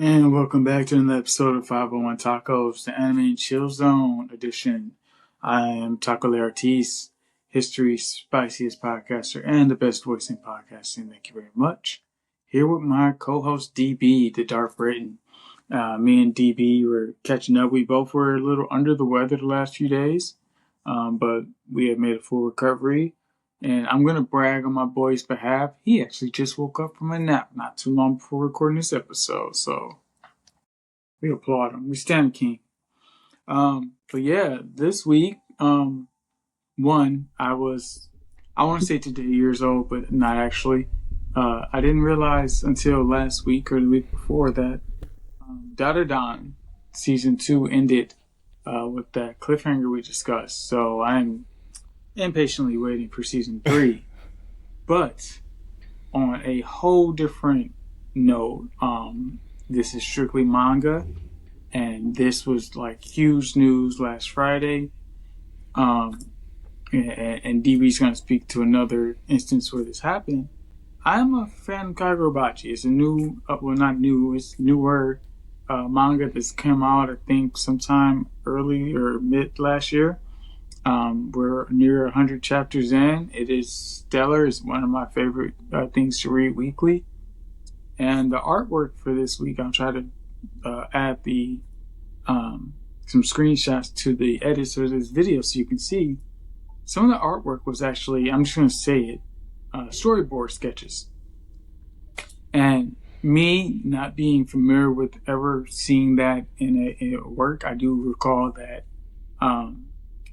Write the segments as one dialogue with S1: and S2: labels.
S1: And welcome back to another episode of 501 Tacos, the Anime and Chill Zone edition. I am Tako DB, history's spiciest podcaster and the best voice in podcasting. Thank you very much. Here with my co-host DB, the Dark Britain. Me and DB were catching up. We both were a little under the weather the last few days, but we have made a full recovery. And I'm going to brag on my boy's behalf. He actually just woke up from a nap not too long before recording this episode. So we applaud him. We stand the king. But yeah, this week, I want to say today years old, but not actually. I didn't realize until last week or the week before that Dandadan season 2 ended with that cliffhanger we discussed. So I'm impatiently waiting for season 3. But on a whole different note, this is strictly manga, and this was like huge news last Friday. And DB's going to speak to another instance where this happened. I'm a fan of KaguraBOTCHEE. It's a new, it's newer manga that's come out, I think, sometime early or mid last year. We're near 100 chapters in. It is stellar. It's one of my favorite things to read weekly. And the artwork for this week, I'll try to add some screenshots to the edits of this video so you can see. Some of the artwork was actually, I'm just going to say it, storyboard sketches. And me not being familiar with ever seeing that in a work, I do recall that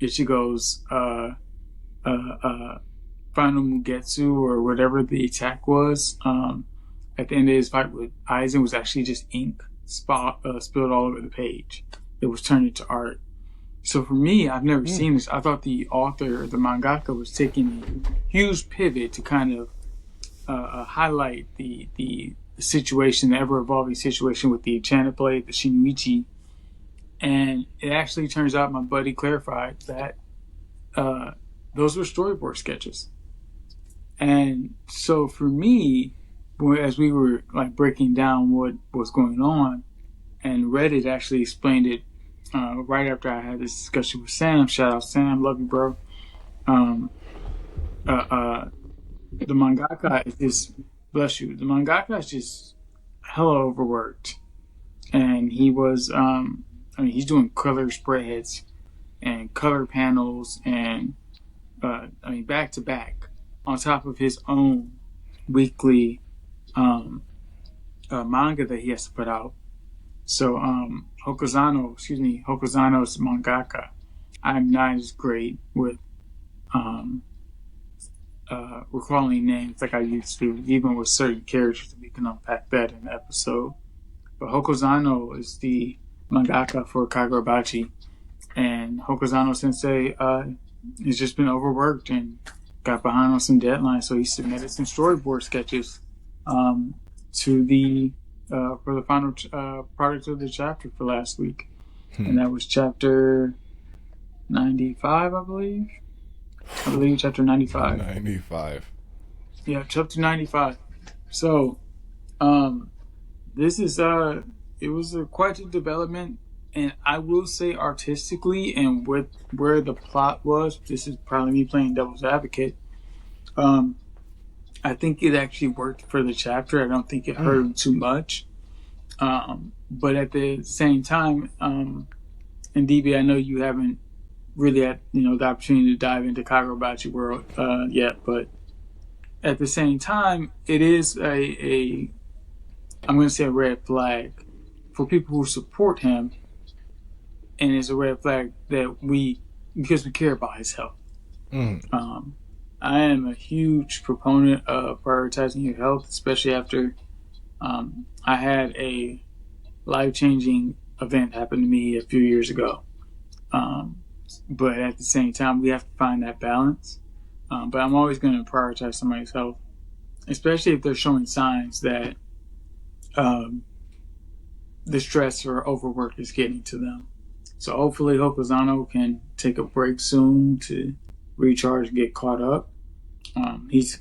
S1: Ichigo's final Mugetsu or whatever the attack was at the end of his fight with Aizen was actually just ink spilled all over the page. It was turned into art. So for me, I've never seen this. I thought the author, the mangaka, was taking a huge pivot to kind of highlight the situation, the ever-evolving situation with the enchanted blade, the Shinuichi. And it actually turns out my buddy clarified that those were storyboard sketches. And so for me, as we were like breaking down what was going on, and Reddit actually explained it right after I had this discussion with Sam. Shout out Sam, love you, bro. The mangaka is just, bless you, the mangaka is just hella overworked. And he was, he's doing color spreads and color panels and, back to back on top of his own weekly manga that he has to put out. So, Hokuzono's mangaka. I'm not as great with recalling names like I used to, even with certain characters. We can unpack that in the episode. But Hokuzono is the mangaka for KaguraBOTCHEE, and Hokuzono Sensei has just been overworked and got behind on some deadlines, so he submitted some storyboard sketches to the for the final product of the chapter for last week, and that was chapter 95, I believe. Chapter 95.
S2: 95.
S1: Yeah, chapter 95. So, this is it was quite a development, and I will say artistically and with where the plot was, this is probably me playing devil's advocate. I think it actually worked for the chapter. I don't think it hurt him too much. But at the same time, and DB, I know you haven't really had the opportunity to dive into KaguraBOTCHEE world yet, but at the same time, it is I'm going to say a red flag for people who support him, and it's a red flag that because we care about his health. I am a huge proponent of prioritizing your health, especially after I had a life-changing event happen to me a few years ago. But at the same time, we have to find that balance. But I'm always going to prioritize somebody's health, especially if they're showing signs that the stress or overwork is getting to them. So hopefully Hokuzono can take a break soon to recharge and get caught up. He's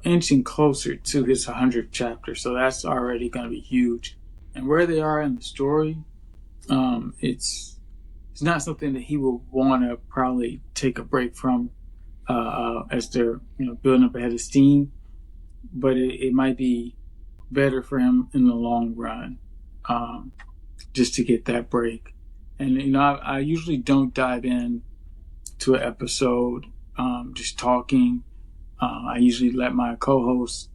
S1: inching closer to his 100th chapter, so that's already going to be huge. and where they are in the story, it's not something that he will want to probably take a break from as they're building up ahead of steam. But it might be better for him in the long run, um, just to get that break. And I usually don't dive in to an episode just talking. I usually let my co-host,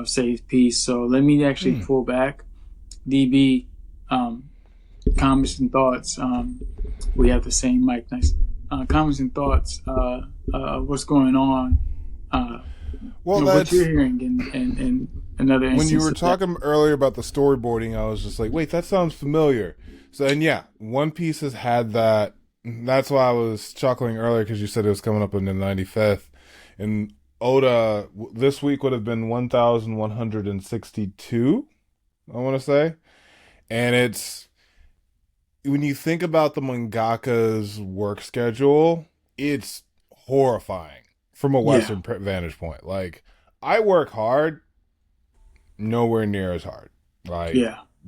S1: say his piece. So let me actually pull back. DB, comments and thoughts. We have the same mic. Nice. Comments and thoughts. What's going on?
S2: Well,
S1: what you're hearing in another instance.
S2: When you were talking earlier about the storyboarding, I was just like, wait, that sounds familiar. So, and yeah, One Piece has had that. That's why I was chuckling earlier, because you said it was coming up in the 95th. And Oda, this week would have been 1,162, I want to say. And it's, when you think about the mangaka's work schedule, it's horrifying from a Western vantage point. Like, I work hard, nowhere near as hard. Like,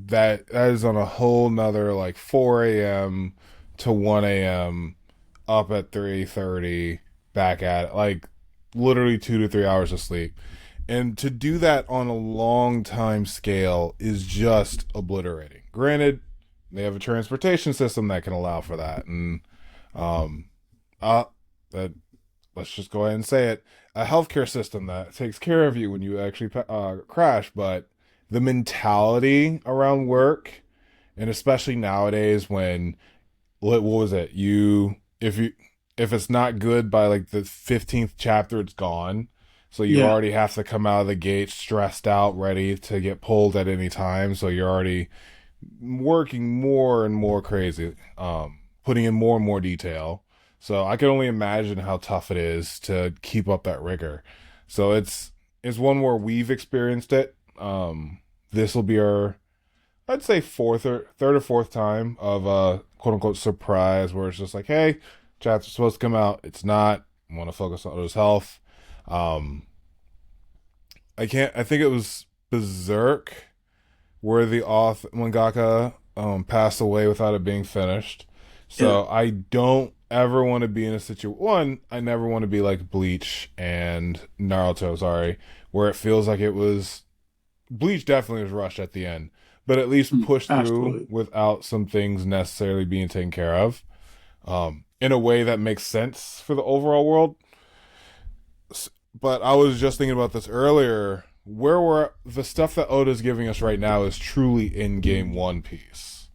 S2: that is on a whole nother, like, 4 a.m. to 1 a.m., up at 3:30, back at it. Like, literally 2 to 3 hours of sleep. And to do that on a long time scale is just obliterating. Granted, they have a transportation system that can allow for that. And, that, let's just go ahead and say it, a healthcare system that takes care of you when you actually crash. But the mentality around work, and especially nowadays when, what was it? If it's not good by like the 15th chapter, it's gone. So you already have to come out of the gate stressed out, ready to get pulled at any time. So you're already working more and more crazy, putting in more and more detail. So I can only imagine how tough it is to keep up that rigor. So it's one where we've experienced it. This will be our, I'd say, third or fourth time of a quote unquote surprise, where it's just like, hey, chapter's supposed to come out. It's not. I want to focus on his health. I think it was Berserk where the mangaka passed away without it being finished. So I don't ever want to be in a situation. One, I never want to be like Bleach and Naruto, where it feels like it was. Bleach definitely was rushed at the end, but at least pushed through without some things necessarily being taken care of, in a way that makes sense for the overall world. But I was just thinking about this earlier. The stuff that Oda's giving us right now is truly in-game One Piece.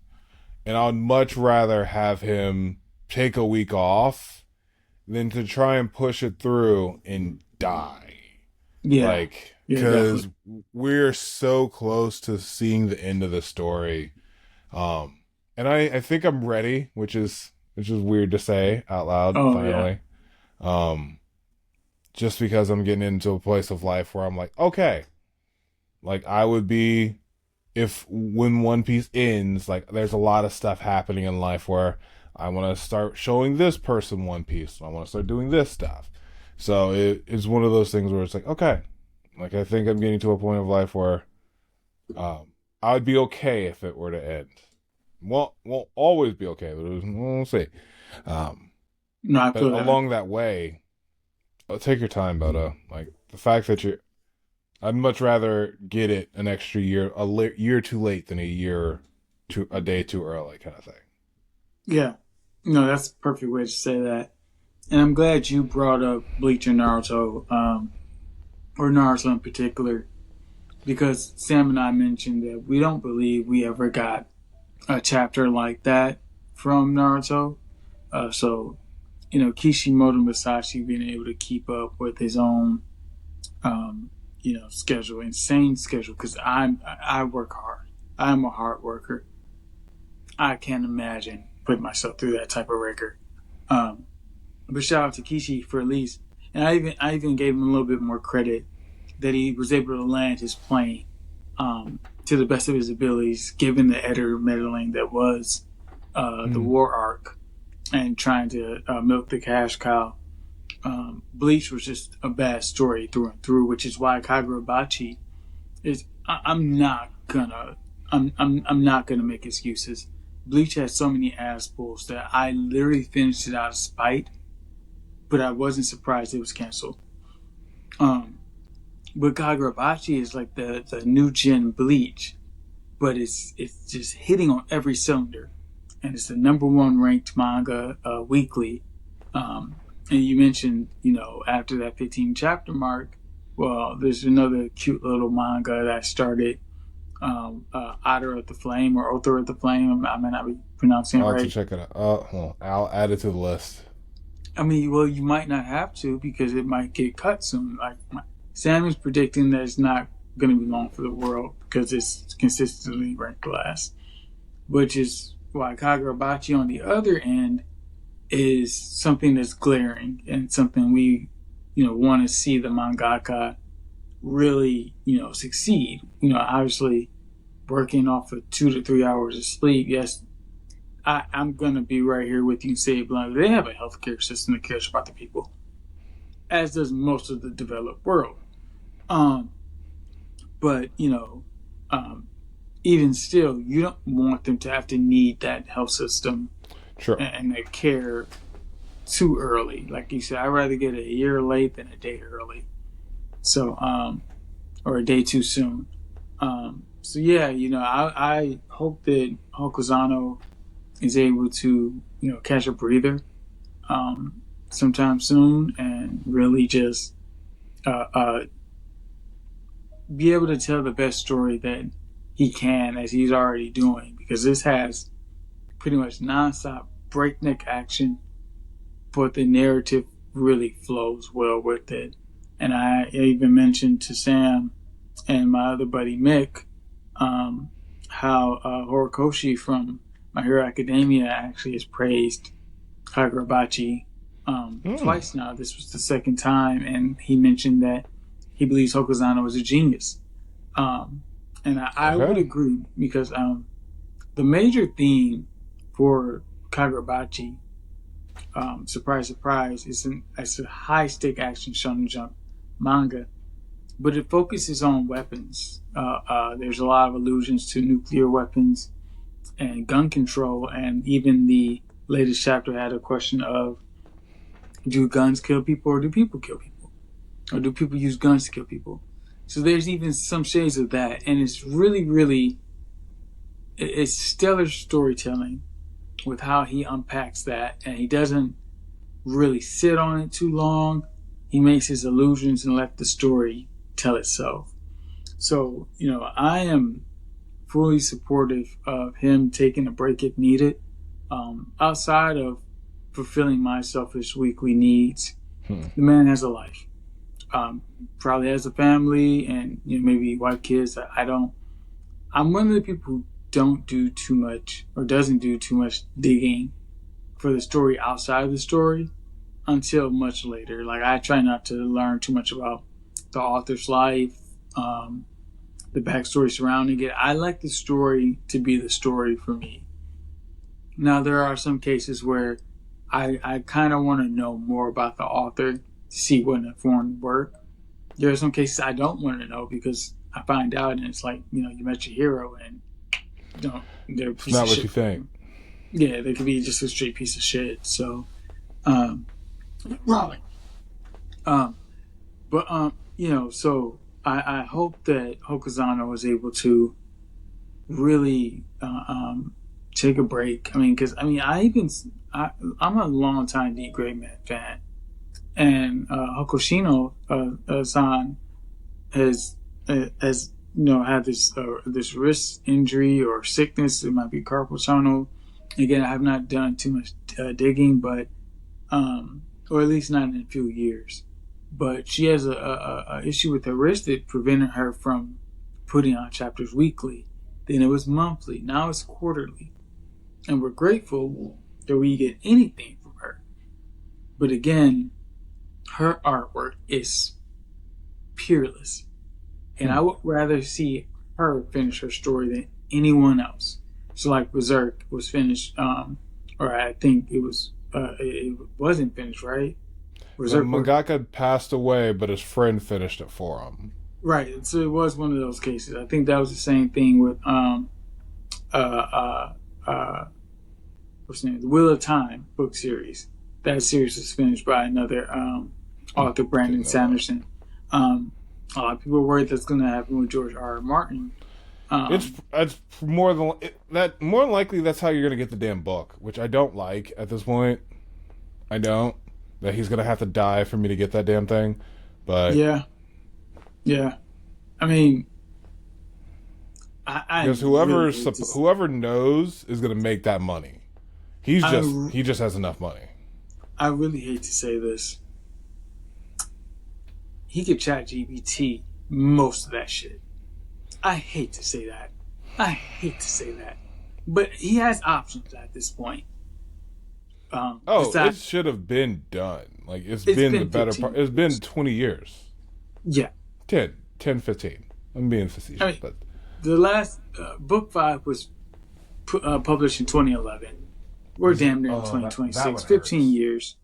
S2: And I would much rather have him take a week off than to try and push it through and die. Yeah. Because we're so close to seeing the end of the story. And I think I'm ready, which is weird to say out loud, finally. Yeah. Just because I'm getting into a place of life where I'm like, okay, like I would be, when One Piece ends, like there's a lot of stuff happening in life where I want to start showing this person One Piece. I want to start doing this stuff. So it's one of those things where it's like, okay, like I think I'm getting to a point of life where I would be okay if it were to end. Won't always be okay, but we'll see. But along that way, take your time, Boda. Like the fact that I'd much rather get it an extra year, year too late than a day too early, kind of thing.
S1: Yeah, no, that's a perfect way to say that. And I'm glad you brought up Bleach and Naruto, or Naruto in particular, because Sam and I mentioned that we don't believe we ever got a chapter like that from Naruto. So Kishimoto Masashi being able to keep up with his own, schedule, insane schedule, because I work hard. I'm a hard worker. I can't imagine putting myself through that type of rigor. But shout out to Kishi for at least, and I even gave him a little bit more credit that he was able to land his plane to the best of his abilities, given the editor meddling that was the war arc and trying to milk the cash cow. Bleach was just a bad story through and through, which is why KaguraBOTCHEE is. I'm not gonna I'm not gonna make excuses. Bleach has so many ass pulls that I literally finished it out of spite, but I wasn't surprised it was canceled. Um, but Kagurabachi is like the new gen Bleach, but it's just hitting on every cylinder, and it's the number one ranked manga weekly. And you mentioned, after that 15 chapter mark, well, there's another cute little manga that started, Otter of the Flame or Other of the Flame. I may not be pronouncing it
S2: I'll have to
S1: right.
S2: check it out. Well, I'll add it to the list.
S1: I mean, well, you might not have to because it might get cut soon. Like Sam is predicting that it's not going to be long for the world because it's consistently ranked last, which is why Kagurabachi on the other end is something that's glaring and something we, want to see the mangaka really, succeed. Obviously working off of 2 to 3 hours of sleep. Yes, I'm going to be right here with you and say it bluntly. They have a healthcare system that cares about the people, as does most of the developed world. But, even still, you don't want them to have to need that health system
S2: Sure.
S1: and that care too early. Like you said, I'd rather get a year late than a day early. So, or a day too soon. So yeah, I hope that Hokuzono is able to, catch a breather, sometime soon and really just, be able to tell the best story that he can, as he's already doing, because this has pretty much nonstop breakneck action, but the narrative really flows well with it. And I even mentioned to Sam and my other buddy Mick, how Horikoshi from My Hero Academia actually has praised Kagurabachi twice now. This was the second time, and he mentioned that he believes Hokuzono is a genius. And I would agree because the major theme for Kagurabachi, surprise, surprise, it's a high stake action shonen jump manga, but it focuses on weapons. There's a lot of allusions to nuclear weapons and gun control, and even the latest chapter had a question of, do guns kill people or do people kill people? Or do people use guns to kill people? So there's even some shades of that, and it's really, really, it's stellar storytelling with how he unpacks that, and he doesn't really sit on it too long. He makes his allusions and let the story tell itself. So, I am fully supportive of him taking a break if needed, outside of fulfilling my selfish weekly needs. The man has a life. Probably has a family and maybe wife, kids. I don't. I'm one of the people who don't do too much or doesn't do too much digging for the story outside of the story until much later. Like I try not to learn too much about the author's life, the backstory surrounding it. I like the story to be the story for me. Now there are some cases where I kind of want to know more about the author to see what informed work. There are some cases I don't want to know because I find out and it's like, you met your hero and they're a piece
S2: Not
S1: of
S2: what
S1: shit.
S2: You think.
S1: Yeah, they could be just a straight piece of shit. So, Raleigh. So I hope that Hokuzono was able to really take a break. I mean, because I'm a long time Deep Gray Man fan, and Hokushino san has had this wrist injury or sickness. It might be carpal tunnel. Again, I have not done too much digging, but or at least not in a few years. But she has a issue with her wrist that prevented her from putting out chapters weekly. Then it was monthly. Now it's quarterly. And we're grateful that we get anything from her. But again, her artwork is peerless. And I would rather see her finish her story than anyone else. So like Berserk was finished, or I think it wasn't finished, right?
S2: The mangaka passed away, but his friend finished it for him.
S1: Right. So it was one of those cases. I think that was the same thing with uh, uh, uh, what's the name? The Wheel of Time book series. That series was finished by another author, Brandon Sanderson. A lot of people are worried that's going to happen with George R. R. Martin.
S2: It's more than likely that's how you're going to get the damn book, which I don't like at this point. I don't. That he's going to have to die for me to get that damn thing. But
S1: yeah. I mean,
S2: because whoever knows is going to make that money. He just has enough money.
S1: I really hate to say this. He could chat GPT most of that shit. I hate to say that. But he has options at this point.
S2: It should have been done. Like, it's been the better part. It's been 20 years.
S1: Yeah.
S2: 10, 15. I'm being facetious. I mean, but
S1: the last book 5 was published in 2011. We're damn near in 2026. 15 years.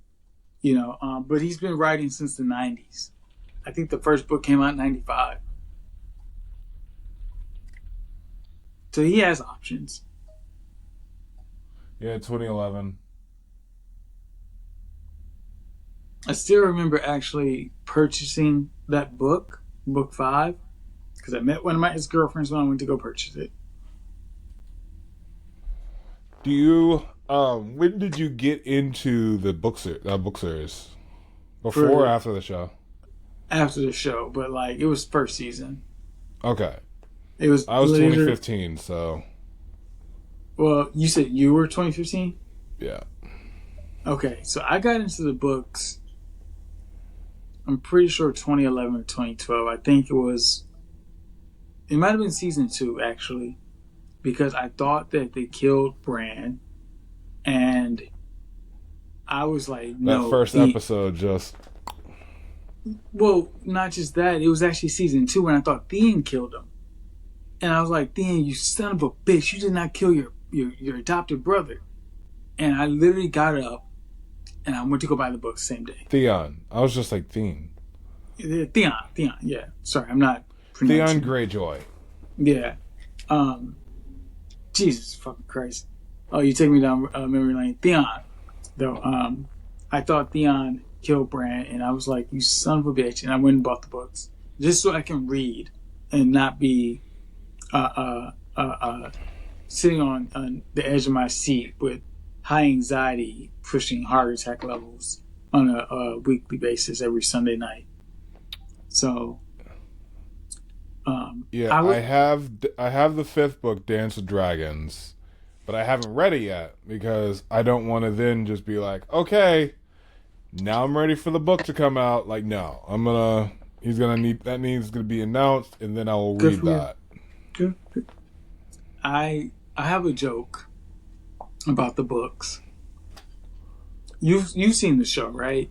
S1: You know, but he's been writing since the 90s. I think the first book came out in 95. So he has options.
S2: Yeah, 2011.
S1: I still remember actually purchasing that book, book 5, because I met one of my ex-girlfriends when I went to go purchase it.
S2: Do you, when did you get into the book series? Before or after the show?
S1: After the show, but like, it was first season.
S2: Okay.
S1: I was
S2: 2015, so.
S1: Well, you said you were 2015?
S2: Yeah.
S1: Okay, so I got into the books, I'm pretty sure 2011 or 2012. I think it might have been season 2, actually, because I thought that they killed Bran, and I was like, no.
S2: That first episode just.
S1: Well, not just that, it was actually season 2, and I thought Theon killed him. And I was like, Theon, you son of a bitch, you did not kill your adopted brother. And I literally got up and I went to go buy the book the same day.
S2: Theon. I was just like Theon,
S1: yeah. Sorry, I'm not
S2: Theon
S1: pronouncing.
S2: Greyjoy.
S1: Yeah. Jesus fucking Christ. Oh, you take me down memory lane. Theon. Though, I thought Theon killed Bran, and I was like, you son of a bitch. And I went and bought the books. Just so I can read and not be sitting on the edge of my seat with high anxiety, pushing heart attack levels on a weekly basis every Sunday night. So,
S2: yeah, I have the 5th book, Dance with Dragons, but I haven't read it yet because I don't want to then just be like, okay, now I'm ready for the book to come out. Like, no, that needs to be announced, and then I will read that.
S1: Good. I have a joke about the books. You've seen the show, right?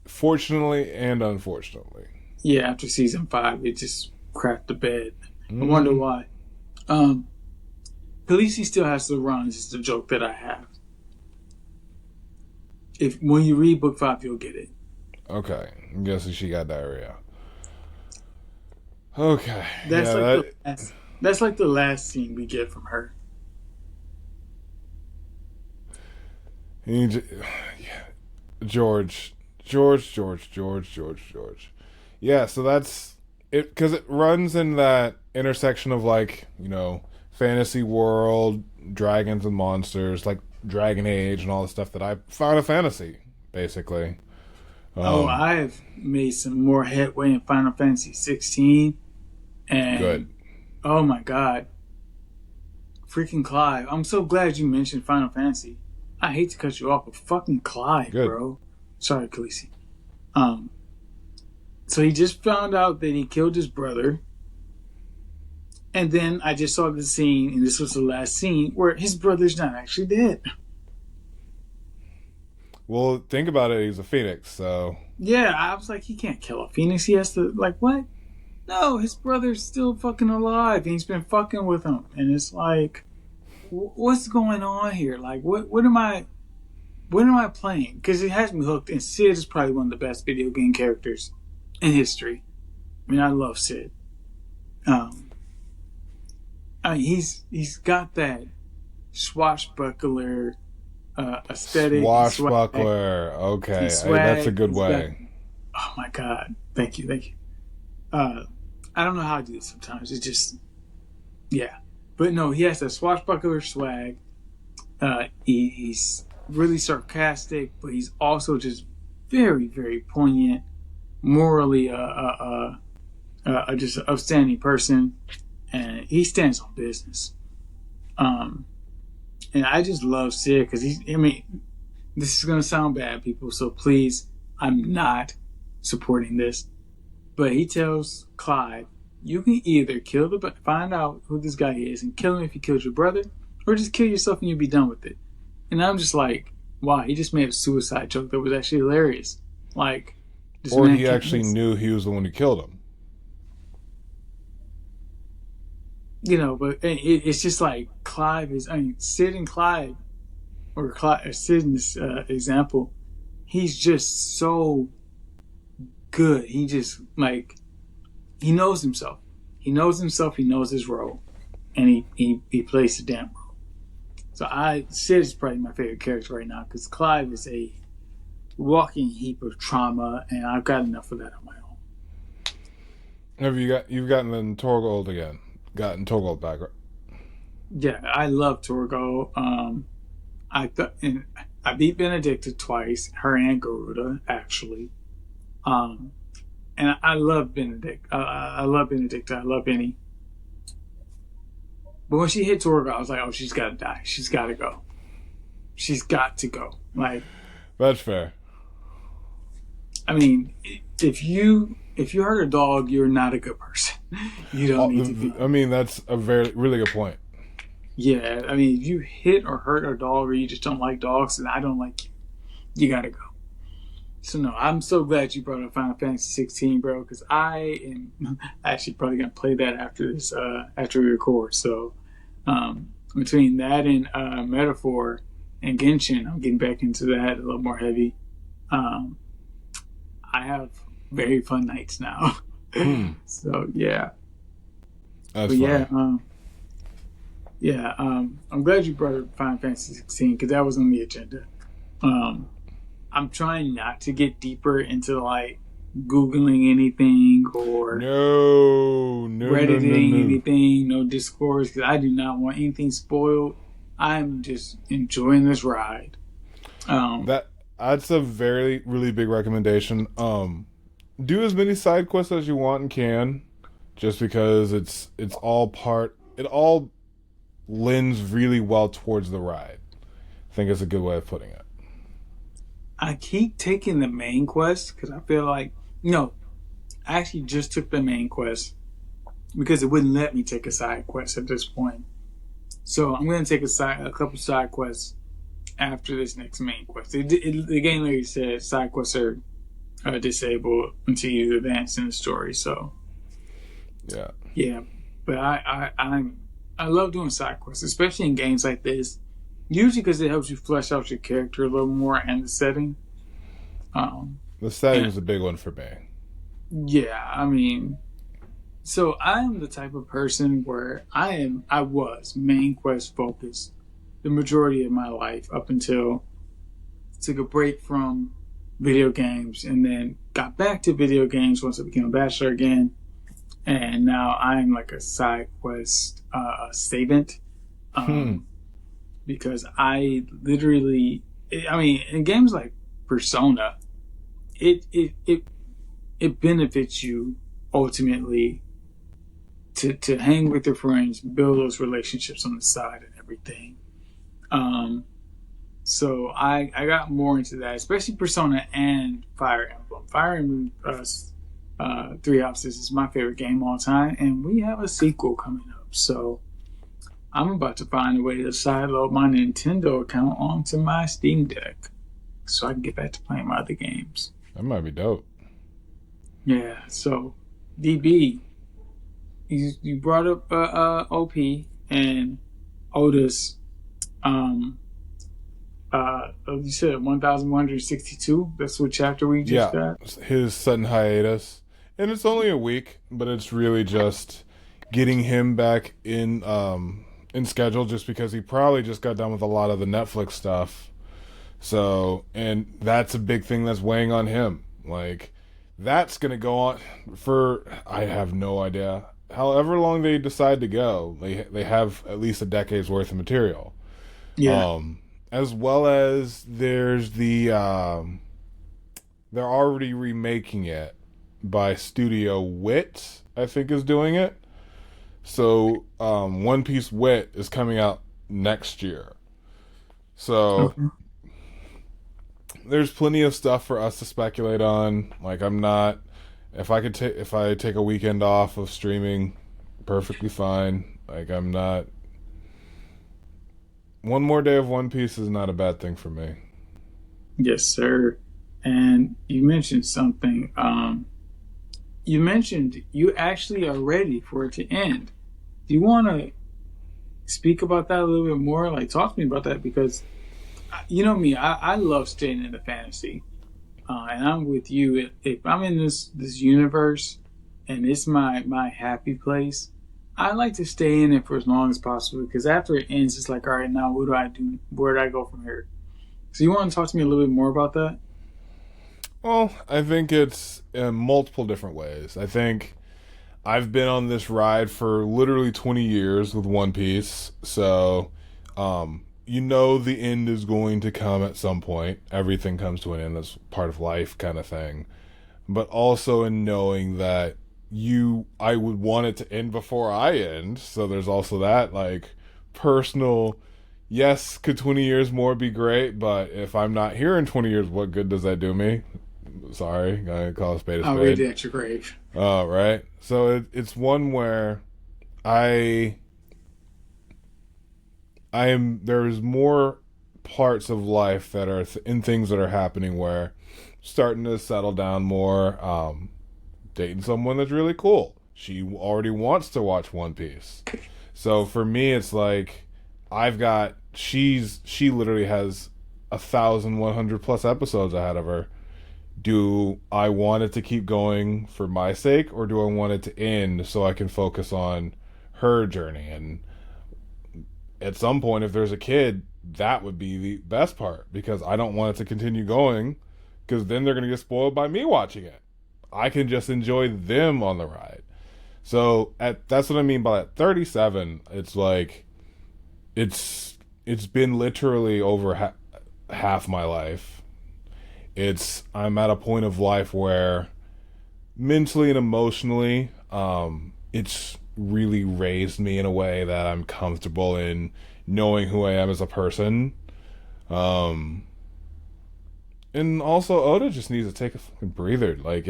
S2: Fortunately and unfortunately.
S1: Yeah, after season 5, it just crapped the bed. I wonder why. Khaleesi still has to run. It's just a joke that I have. When you read book 5, you'll get it.
S2: Okay, I'm guessing she got diarrhea. Okay,
S1: that's like the last scene we get from her.
S2: George. Yeah, so that's it, because it runs in that intersection of, like, you know, fantasy world, dragons and monsters, like Dragon Age and all the stuff that I found a fantasy, basically.
S1: I've made some more headway in Final Fantasy 16. And
S2: good.
S1: Oh my God. Freaking Clive. I'm so glad you mentioned Final Fantasy. I hate to cut you off, but fucking Clive,
S2: good.
S1: Bro. Sorry, Khaleesi. So he just found out that he killed his brother. And then I just saw the scene, and this was the last scene, where his brother's not actually dead.
S2: Well, think about it. He's a phoenix, so...
S1: Yeah, I was like, he can't kill a phoenix. He has to, like, what? No, his brother's still fucking alive, and he's been fucking with him. And it's like, what's going on here? Like, what am I playing? Because it has me hooked, and Sid is probably one of the best video game characters in history. I mean, I love Sid. I mean, he's got that swashbuckler aesthetic.
S2: Swashbuckler. Okay, that's a good way.
S1: Oh my god! Thank you. I don't know how I do this sometimes. It's just, yeah. But no, he has that swashbuckler swag. He's really sarcastic, but he's also just very, very poignant, morally, just an upstanding person, and he stands on business. And I just love Sid because this is gonna sound bad, people, so please, I'm not supporting this. But he tells Clive, you can either find out who this guy is and kill him if he killed your brother, or just kill yourself and you'll be done with it. And I'm just like, wow, he just made a suicide joke that was actually hilarious. Like,
S2: or he actually knew he was the one who killed him.
S1: You know, but it's just like Sid and Clive, or Sid in this example, he's just so good. He just, like, he knows himself. He knows his role, and he plays the damn role. So Sid is probably my favorite character right now because Clive is a walking heap of trauma, and I've got enough of that on my own.
S2: You've gotten Torgold again? Gotten Torgold back, right?
S1: Yeah, I love Torgo. I beat Benedicta twice, her and Garuda actually. And I love Benedict. I love Benedicta. I love Benny. But when she hit Torgo, I was like, oh, she's got to die. She's got to go. She's got to go. Like,
S2: that's fair.
S1: I mean, if you hurt a dog, you're not a good person. You don't need to be.
S2: I mean, that's a really good point.
S1: Yeah, I mean, if you hit or hurt a dog, or you just don't like dogs, and I don't like you, you gotta go. So no, I'm so glad you brought up Final Fantasy 16, bro, because I am actually probably gonna play that after this, after we record. So between that and Metaphor and Genshin, I'm getting back into that a little more heavy. I have very fun nights now. So yeah.
S2: That's funny.
S1: I'm glad you brought up Final Fantasy 16 because that was on the agenda. I'm trying not to get deeper into like Googling anything or Redditing anything, no Discords, because I do not want anything spoiled. I'm just enjoying this ride.
S2: That's a very, really big recommendation. Do as many side quests as you want and can, just because it all lends really well towards the ride. I think it's a good way of putting it.
S1: I keep taking the main quest because I feel like I actually just took the main quest because it wouldn't let me take a side quest at this point. So I'm going to take a couple side quests after this next main quest. The game literally says side quests are disabled until you advance in the story. So yeah. But I love doing side quests, especially in games like this. Usually because it helps you flesh out your character a little more and the setting.
S2: The setting is a big one for me.
S1: Yeah, I mean, so I am the type of person where I was main quest focused the majority of my life up until I took a break from video games and then got back to video games once I became a bachelor again. And now I'm like a side quest savant. Because I literally, in games like Persona, it benefits you ultimately to hang with your friends, build those relationships on the side and everything. So I got more into that, especially Persona and Fire Emblem. Fire Emblem Three Houses is my favorite game all time, and we have a sequel coming up. So I'm about to find a way to sideload my Nintendo account onto my Steam Deck so I can get back to playing my other games.
S2: That might be dope.
S1: Yeah, so DB, you brought up OP and Otis. You said 1162. That's what chapter we just got.
S2: His sudden hiatus, and it's only a week, but it's really just getting him back in schedule, just because he probably just got done with a lot of the Netflix stuff. So, and that's a big thing that's weighing on him. Like, that's going to go on for, I have no idea, however long they decide to go. They have at least a decade's worth of material.
S1: Yeah.
S2: As well as there's they're already remaking it by Studio Wit, I think is doing it. So, One Piece Wit is coming out next year. So,
S1: Okay.
S2: there's plenty of stuff for us to speculate on. Like, I'm not, if I take a weekend off of streaming, perfectly fine. Like, I'm not, one more day of One Piece is not a bad thing for me.
S1: Yes, sir. And you mentioned something. You mentioned you actually are ready for it to end. Do you want to speak about that a little bit more? Like, talk to me about that because you know me. I love staying in the fantasy, and I'm with you. If I'm in this universe and it's my happy place, I like to stay in it for as long as possible because after it ends, it's like, all right, now what do I do? Where do I go from here? So you want to talk to me a little bit more about that?
S2: Well, I think it's in multiple different ways. I think I've been on this ride for literally 20 years with One Piece. So, you know, the end is going to come at some point. Everything comes to an end. That's part of life, kind of thing. But also in knowing that I would want it to end before I end. So there's also that, like, personal, yes, could 20 years more be great? But if I'm not here in 20 years, what good does that do me? Sorry, gotta call a spade a
S1: I'll read
S2: spade.
S1: it at your grave.
S2: Right. So it's one where I there's more parts of life that are in things that are happening where starting to settle down more. Dating someone that's really cool. She already wants to watch One Piece. So for me, it's like she literally has 1,100 plus episodes ahead of her. Do I want it to keep going for my sake, or do I want it to end so I can focus on her journey? And at some point, if there's a kid, that would be the best part, because I don't want it to continue going, because then they're going to get spoiled by me watching it. I can just enjoy them on the ride. So that's what I mean by that. 37, it's like it's been literally over half my life. I'm at a point of life where mentally and emotionally, it's really raised me in a way that I'm comfortable in knowing who I am as a person. And also Oda just needs to take a fucking breather. Like,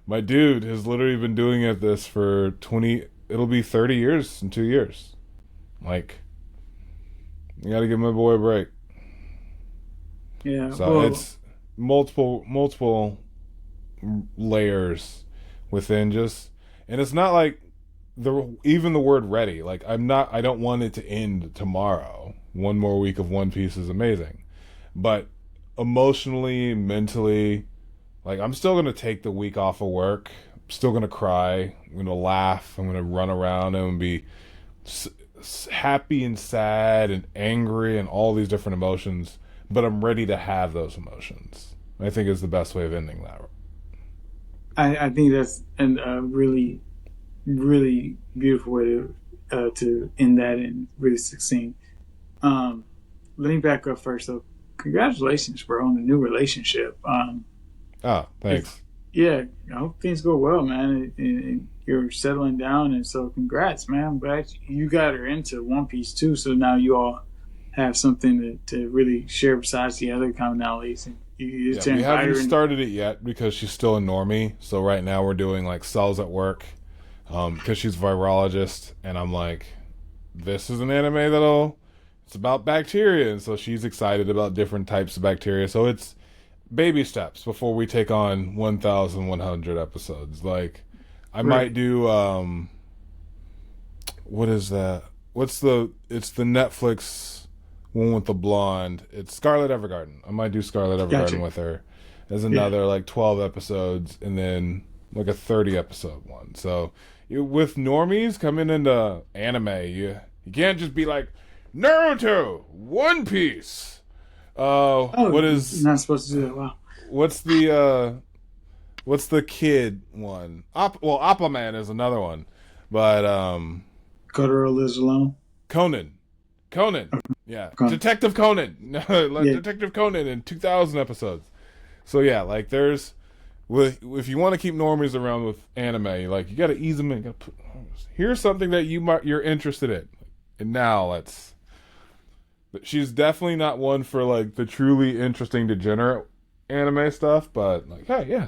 S2: my dude has literally been doing this for 20, it'll be 30 years in 2 years. Like, you gotta give my boy a break.
S1: Yeah.
S2: So
S1: Well,
S2: it's multiple layers within just, and it's not like even the word ready. Like, I don't want it to end tomorrow. One more week of One Piece is amazing, but emotionally, mentally, like, I'm still gonna take the week off of work. I'm still gonna cry. I'm gonna laugh. I'm gonna run around and be happy and sad and angry and all these different emotions, but I'm ready to have those emotions. I think is the best way of ending that.
S1: I think that's a really, really beautiful way to end that and really succinct. Let me back up first. So, congratulations, bro, on the new relationship.
S2: Thanks.
S1: Yeah, I hope things go well, man. And you're settling down, and so congrats, man. I'm glad you got her into One Piece too. So now you all have something to really share besides the other commonalities. And you
S2: Yeah, we haven't started it yet because she's still a normie. So right now we're doing like cells at work, because she's a virologist, and I'm like, this is an anime it's about bacteria, and so she's excited about different types of bacteria. So it's baby steps before we take on 1,100 episodes. Like, I might do what is that? It's the Netflix one with the blonde. It's Scarlet Evergarden. I might do Scarlet Evergarden
S1: Gotcha.
S2: with her as another like 12 episodes, and then like a 30 episode one. So with normies coming into anime, you can't just be like Naruto, One Piece.
S1: Oh,
S2: What
S1: you're
S2: is
S1: not supposed to do that. Wow.
S2: what's the kid one? Aquaman is another one, but
S1: Kotaro lives alone.
S2: Conan, Conan, yeah,
S1: Conan.
S2: Detective Conan, like
S1: Yeah.
S2: Detective Conan in 2,000 episodes. So yeah, like if you want to keep normies around with anime, like you got to ease them in. You gotta here's something that you're interested in, and now let's. But she's definitely not one for like the truly interesting degenerate anime stuff, but like, hey, yeah.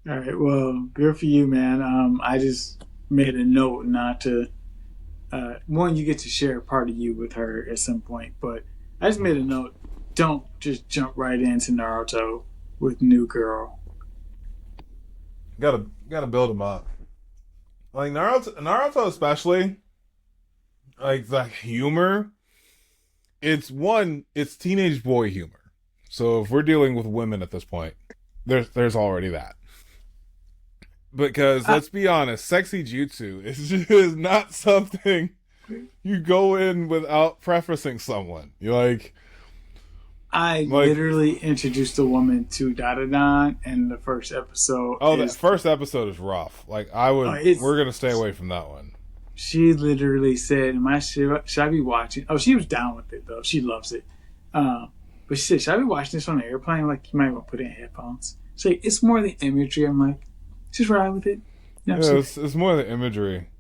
S1: All right. Well, good for you, man. I just made a note not to. One, you get to share a part of you with her at some point, but I just made a note. Don't just jump right into Naruto with New Girl.
S2: Gotta build them up. Like Naruto especially, like the humor. It's teenage boy humor. So if we're dealing with women at this point, there's already that. Because let's be honest, sexy jutsu is just not something you go in without prefacing someone. You're
S1: I
S2: like
S1: literally introduced a woman to Dadadan in the first episode.
S2: oh, that first episode is rough. Like we're gonna stay away from that one.
S1: She literally said, should I be watching? Oh, she was down with it though. She loves it. But she said, should I be watching this on the airplane? Like, you might want to put in headphones. She's like, it's more the imagery. I'm like, just ride with it.
S2: Yeah, it's more the imagery.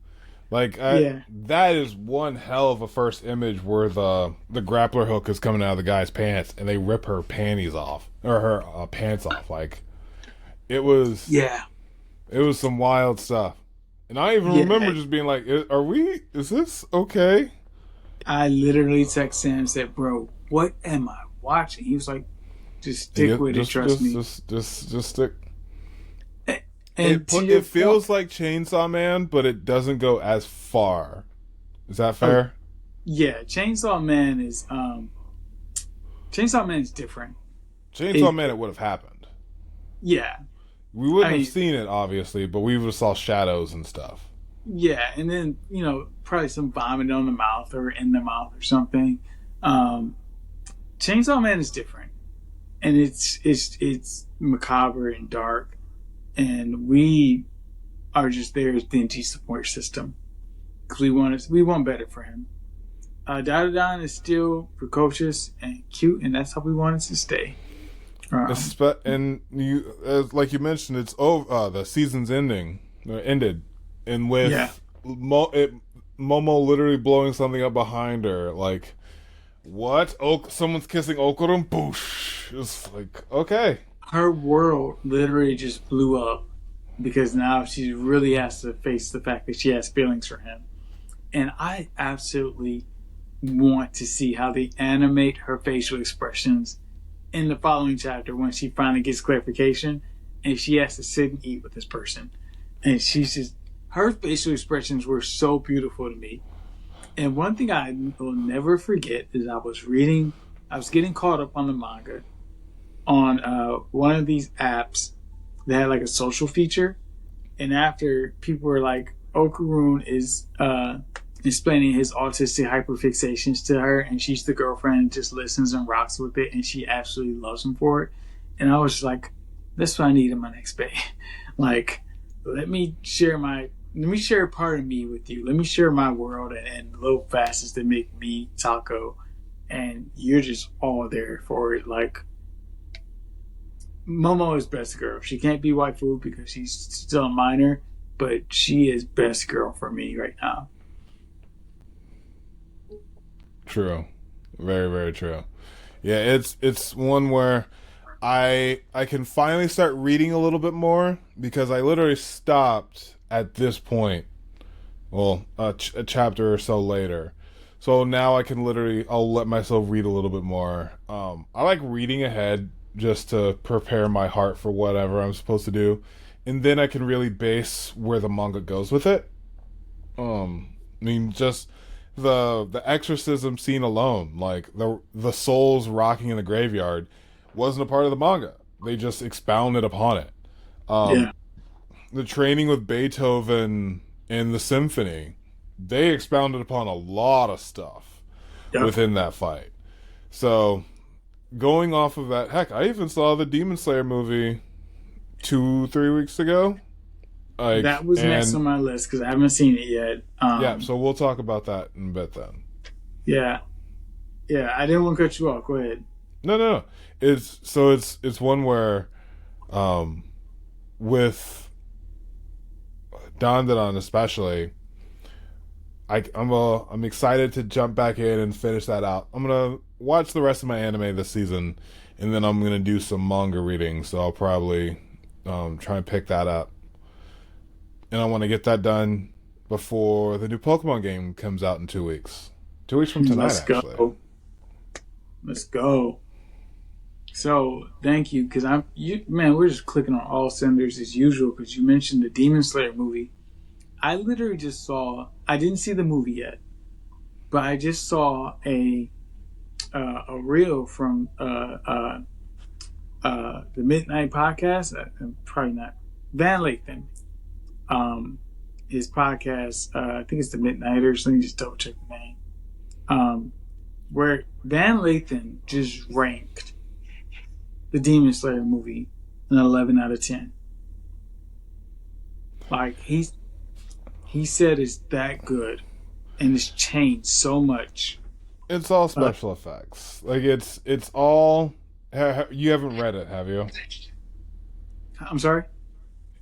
S2: Like, that is one hell of a first image where the grappler hook is coming out of the guy's pants and they rip her panties off or her pants off. Like, it was some wild stuff. And I even remember just being like, is this okay?
S1: I literally texted him and said, bro, what am I watching? He was like, just stick with it, trust me.
S2: Just stick.
S1: And
S2: it feels like Chainsaw Man, but it doesn't go as far. Is that fair?
S1: Yeah, Chainsaw Man is different.
S2: Chainsaw Man, it would have happened.
S1: Yeah.
S2: We wouldn't have seen it, obviously, but we would have saw shadows and stuff.
S1: Yeah, and then, probably some vomit on the mouth or in the mouth or something. Chainsaw Man is different. And it's macabre and dark. And we are just there as the NT support system. Because we want better for him. Dadadan is still precocious and cute, and that's how we want it to stay.
S2: And like you mentioned, it's over. The season's ended, and with Momo literally blowing something up behind her. Like, what? Oh, someone's kissing Okurum. Boosh! It's like, okay.
S1: Her world literally just blew up because now she really has to face the fact that she has feelings for him. And I absolutely want to see how they animate her facial expressions in the following chapter when she finally gets clarification and she has to sit and eat with this person. And her facial expressions were so beautiful to me. And one thing I will never forget is I was getting caught up on the manga on one of these apps that had like a social feature. And after people were like, Okurun is explaining his autistic hyperfixations to her, and she's the girlfriend and just listens and rocks with it, and she absolutely loves him for it. And I was just like, that's what I need in my next bae. Like, let me share a part of me with you. Let me share my world and little facets that make me Tako, and you're just all there for it. Like, Momo is best girl. She can't be waifu because she's still a minor, but she is best girl for me right now.
S2: True. Very, very true. Yeah, it's one where I can finally start reading a little bit more because I literally stopped at this point. Well, a chapter or so later. So now I'll let myself read a little bit more. I like reading ahead just to prepare my heart for whatever I'm supposed to do. And then I can really base where the manga goes with it. I mean, just the exorcism scene alone, like the souls rocking in the graveyard, wasn't a part of the manga. They just expounded upon it. the training with Beethoven and the symphony, they expounded upon a lot of stuff within that fight. So, going off of that, heck, I even saw the Demon Slayer movie 2-3 weeks ago. Like,
S1: that was next on my list because I haven't seen it yet.
S2: Yeah, so we'll talk about that in a bit then.
S1: Yeah, I didn't want to cut you off. Go ahead.
S2: No. It's one where, with Dandadan especially, I'm excited to jump back in and finish that out. I'm gonna watch the rest of my anime this season, and then I'm gonna do some manga reading. So I'll probably try and pick that up. And I want to get that done before the new Pokemon game comes out in 2 weeks. 2 weeks from tonight, actually.
S1: Let's go. So, thank you, because we're just clicking on all cylinders as usual, because you mentioned the Demon Slayer movie. I literally just I didn't see the movie yet, but I just saw a reel from the Midnight Podcast. Probably not. Van Lathan. His podcast, I think it's the Midnighters. Let me just double check the name. Where Van Lathan just ranked the Demon Slayer movie an 11 out of 10. Like, he said it's that good, and it's changed so much.
S2: It's all special effects. Like, it's all... You haven't read it, have you?
S1: I'm sorry?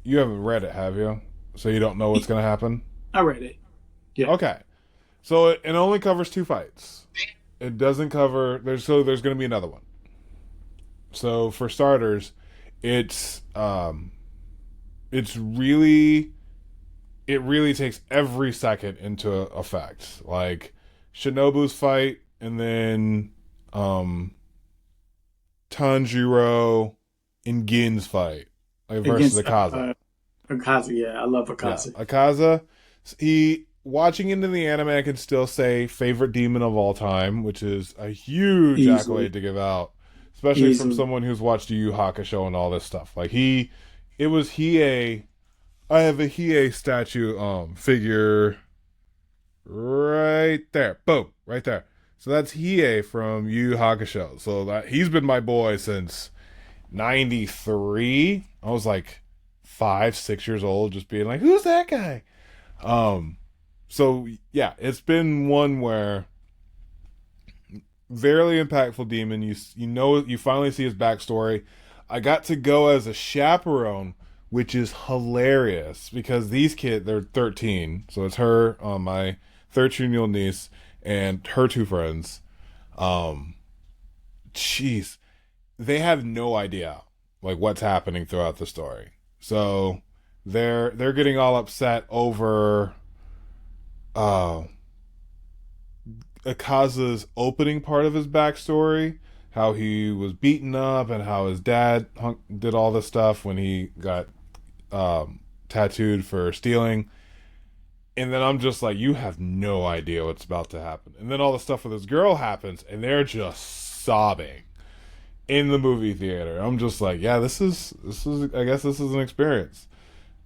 S2: You haven't read it, have you? So you don't know what's going to happen?
S1: I read it. Yeah.
S2: Okay. So it only covers 2 fights. It doesn't cover... There's going to be another one. So for starters, it's really... It really takes every second into effect. Like, Shinobu's fight, and then Tanjiro and Gin's fight. Like, versus Akaza.
S1: Akaza, yeah. I love Akaza.
S2: Yeah, Akaza, watching into the anime, I can still say favorite demon of all time, which is a huge accolade to give out. Especially from someone who's watched Yu Yu Hakusho and all this stuff. Like, it was Hiei... I have a Hiei statue figure right there. Boom. Right there. So that's Hiei from Yu Yu Hakusho. So he's been my boy since 93. I was like 5-6 years old, just being like, who's that guy? So yeah, it's been one where very impactful demon. You finally see his backstory. I got to go as a chaperone, which is hilarious because these kids, they're 13. So it's her, my 13-year-old niece, and her 2 friends. Jeez. They have no idea, like, what's happening throughout the story. So they're getting all upset over Akaza's opening part of his backstory. How he was beaten up and how his dad did all this stuff when he got tattooed for stealing. And then I'm just like, you have no idea what's about to happen. And then all the stuff with this girl happens, and they're just sobbing in the movie theater. I'm just like, yeah, this is I guess this is an experience.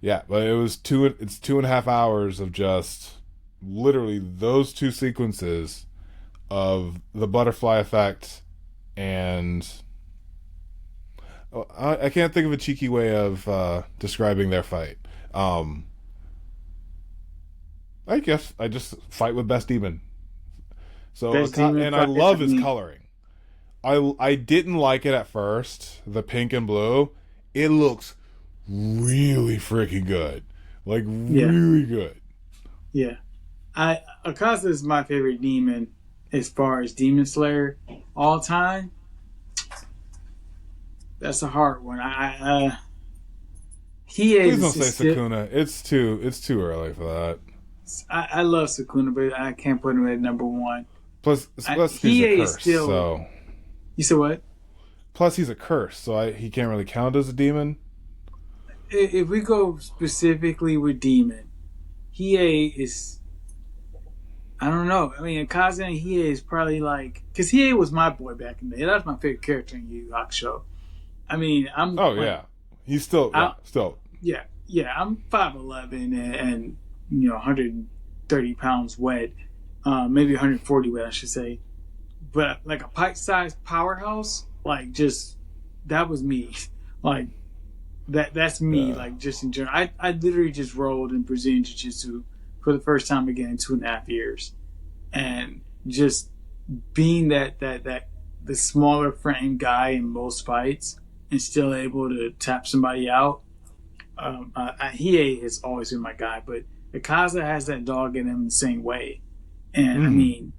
S2: Yeah, but it's 2.5 hours of just literally those 2 sequences of the butterfly effect. And I can't think of a cheeky way of describing their fight. I guess I just fight with Best Demon. So and I love his coloring. I didn't like it at first, the pink and blue. It looks really freaking good. Like, really good.
S1: Yeah. Akaza is my favorite demon as far as Demon Slayer all time. That's a hard one.
S2: Please don't say Sukuna. It's too early for that.
S1: I love Sukuna, but I can't put him at number 1.
S2: Plus he's a curse. So
S1: you said what?
S2: Plus he's a curse, so he can't really count as a demon.
S1: If we go specifically with demon, Hiei is... I don't know. I mean, Akaza and Hiei is probably like... Because Hiei was my boy back in the day. That was my favorite character in Yu Yu Hakusho. I mean,
S2: yeah. He's still...
S1: Yeah. yeah, I'm 5'11" and 130 pounds wet, maybe 140 wet, I should say. But like a pint-sized powerhouse, like just that was me. Like that's me.
S2: Yeah.
S1: Like just in general, I literally just rolled in Brazilian Jiu-Jitsu for the first time again in 2.5 years, and just being that the smaller frame guy in most fights and still able to tap somebody out. He has always been my guy, but Akaza has that dog in him the same way. And I
S2: Mm.
S1: mean,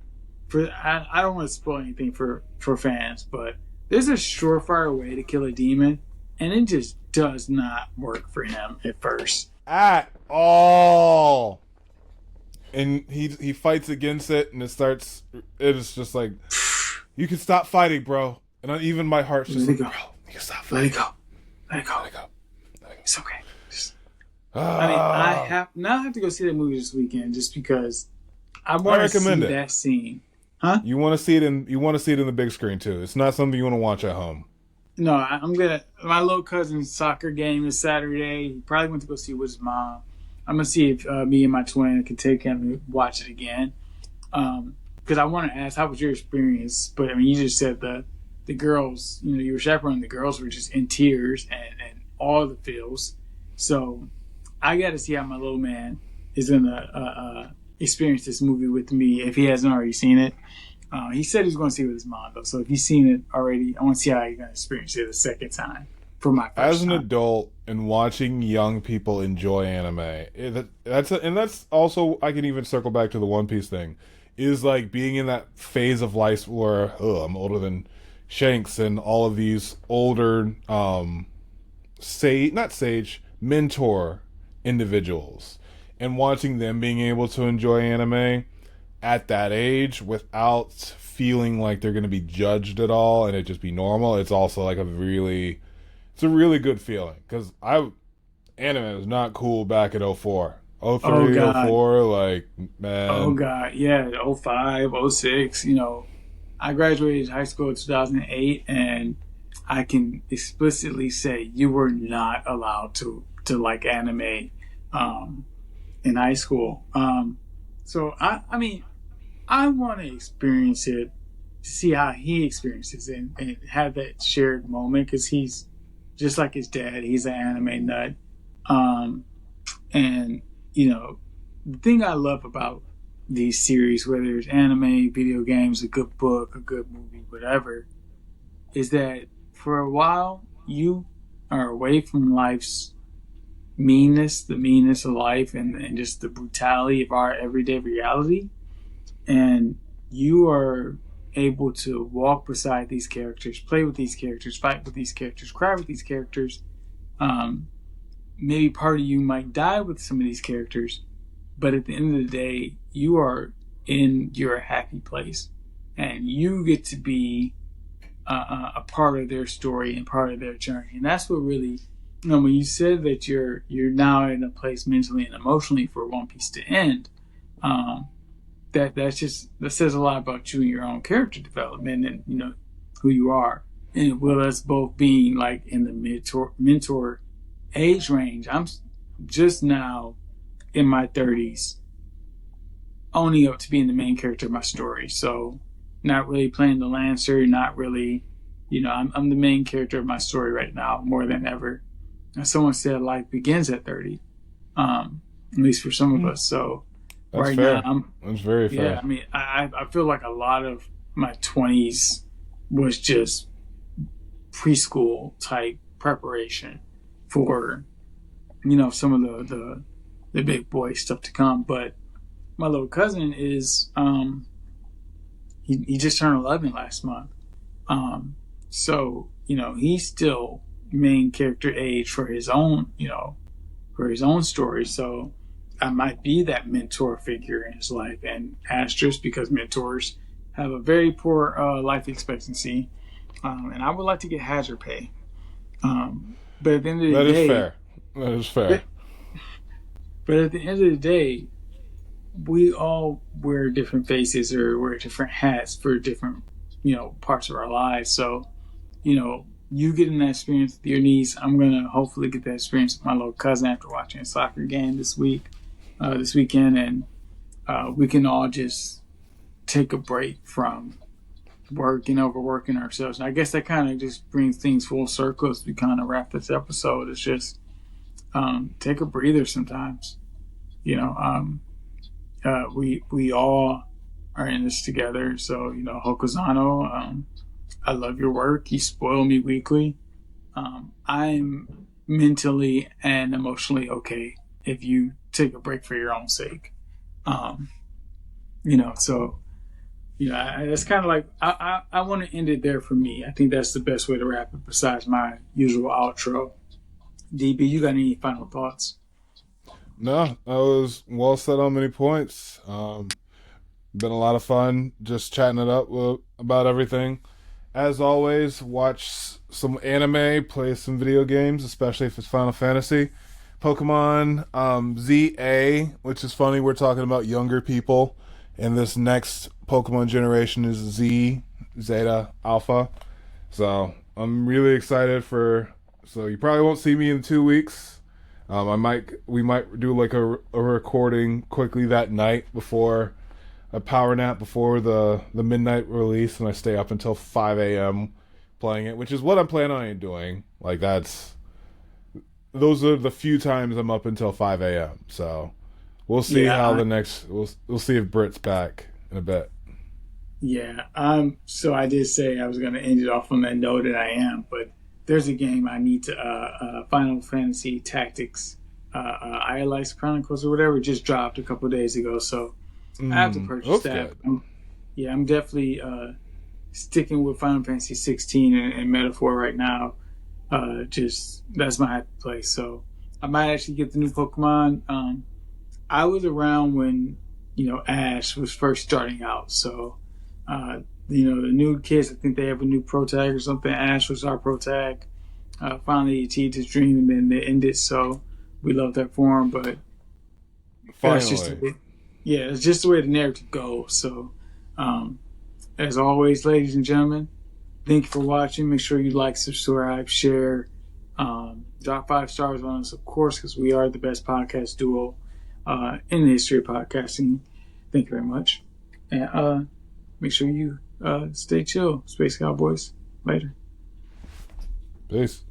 S1: I don't want to spoil anything for fans, but there's a surefire way to kill a demon, and it just does not work for him at first.
S2: At all. And he fights against it, and it is just like, you can stop fighting, bro. And even my heart's just like, bro, you can stop
S1: Let
S2: fighting.
S1: it go. Let it go.
S2: Let it go. Let it go.
S1: It's okay. I mean, I have to go see that movie this weekend just because I want to see
S2: recommend it.
S1: that scene. Huh?
S2: You want to see it in the big screen too. It's not something you want to watch at home.
S1: No, I'm gonna. My little cousin's soccer game is Saturday. He probably went to go see it with his mom. I'm gonna see if me and my twin can take him and watch it again. Because I want to ask, how was your experience? But I mean, you just said the girls. You were chaperoning. The girls were just in tears and all the feels. So I got to see how my little man is gonna experience this movie with me if he hasn't already seen it. He said he's going to see it with his mom, though. So if he's seen it already, I want to see how he's going to experience it a second time for my first
S2: As an
S1: time.
S2: adult and watching young people enjoy anime, that's also, I can even circle back to the One Piece thing, is like being in that phase of life where I'm older than Shanks and all of these older mentor individuals, and watching them being able to enjoy anime at that age without feeling like they're going to be judged at all and it just be normal. It's also like it's a really good feeling, because anime was not cool back at 04, 03,
S1: Oh, God.
S2: 04, like, man.
S1: Oh, God. Yeah, 05, 06. I graduated high school in 2008, and I can explicitly say you were not allowed to like anime in high school. So, I mean, I want to experience it to see how he experiences it and have that shared moment, because he's just like his dad. He's an anime nut. And, the thing I love about these series, whether it's anime, video games, a good book, a good movie, whatever, is that for a while you are away from life's meanness, the meanness of life, and just the brutality of our everyday reality. And you are able to walk beside these characters, play with these characters, fight with these characters, cry with these characters. Maybe part of you might die with some of these characters, but at the end of the day, you are in your happy place, and you get to be a part of their story and part of their journey. And that's what really, when you said that you're now in a place mentally and emotionally for One Piece to end, that says a lot about you and your own character development, and who you are. And with us both being like in the mentor age range, I'm just now in my 30s, owning up to being the main character of my story. So not really playing the Lancer, not really, I'm the main character of my story right now more than ever. And someone said life begins at 30, at least for some of us. So
S2: That's
S1: right
S2: fair.
S1: now,
S2: That's very fair.
S1: yeah, I mean, I feel like a lot of my 20s was just preschool type preparation for, some of the big boy stuff to come. But my little cousin is, he just turned 11 last month. So, he's still main character age for his own, story. So I might be that mentor figure in his life, and asterisk, because mentors have a very poor life expectancy. And I would like to get hazard pay. But at the end of the
S2: That
S1: day,
S2: is fair. That is fair.
S1: But at the end of the day, we all wear different faces or wear different hats for different, parts of our lives. So, you getting that experience with your niece. I'm gonna hopefully get that experience with my little cousin after watching a soccer game this weekend, and we can all just take a break from working, overworking ourselves. And I guess that kind of just brings things full circle as we kind of wrap this episode. It's just take a breather sometimes. You know, we all are in this together. So, you know, Hokuzono, I love your work. You spoil me weekly. I'm mentally and emotionally okay if you take a break for your own sake. You know, so, you know, it's kind of like, I want to end it there for me. I think that's the best way to wrap it besides my usual outro. DB, you got any final thoughts?
S2: No, that was well said on many points. Been a lot of fun just chatting it up about everything. As always, watch some anime, play some video games, especially if it's Final Fantasy. Pokemon ZA, which is funny, we're talking about younger people, and this next Pokemon generation is Zeta, Alpha. So I'm really excited so you probably won't see me in 2 weeks. We might do like a recording quickly that night before a power nap before the midnight release, and I stay up until 5 a.m. playing it, which is what I'm planning on doing. Like those are the few times I'm up until 5 a.m. So we'll see how we'll see if Britt's back in a bit.
S1: Yeah. So I did say I was going to end it off on that note, and I am, but there's a game I need to, Final Fantasy Tactics, Iolite Chronicles or whatever, just dropped a couple days ago. So I have to purchase that. I'm definitely sticking with Final Fantasy 16 and Metaphor right now. Just that's my happy place. So I might actually get the new Pokemon. I was around when, you know, Ash was first starting out. So, you know, the new kids, I think they have a new protag or something. Ash was our protag. Finally achieved his dream, and then they ended. So we love that for him. But that's just it's just the way the narrative goes. So, as always, ladies and gentlemen, thank you for watching. Make sure you like, subscribe, share, drop 5 stars on us, of course, because we are the best podcast duo in the history of podcasting. Thank you very much. And make sure you stay chill, Space Cowboys. Later.
S2: Peace.